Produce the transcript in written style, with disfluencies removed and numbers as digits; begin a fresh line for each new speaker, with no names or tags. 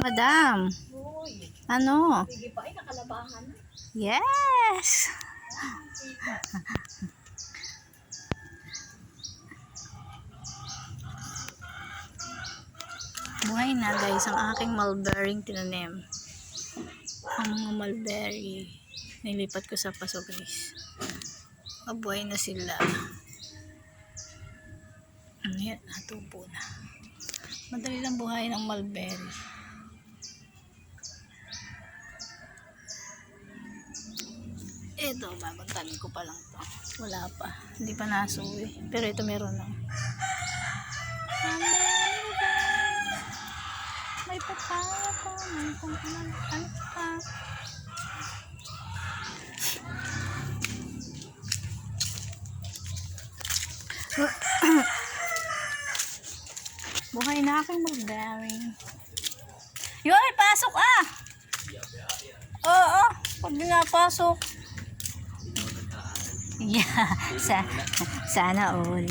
Madam,
Uy,
ano?
sige pa, ay nakalabahan na.
Yes! Buhay na guys ang aking mulberry tinanim. Ang mga mulberry nilipat ko sa paso guys. Mabuhay na sila. Ayan, natubo na. Madali lang buhay ng mulberry. Ito, bagong tanim ko pa lang to. Wala pa. Hindi pa nasuwi. Pero ito meron na. May papaya pa. May pangkalan pa. Buhay na aking mulberry. Yoy, pasok ah! Oo, pag pinapasok. Yeah, sana all.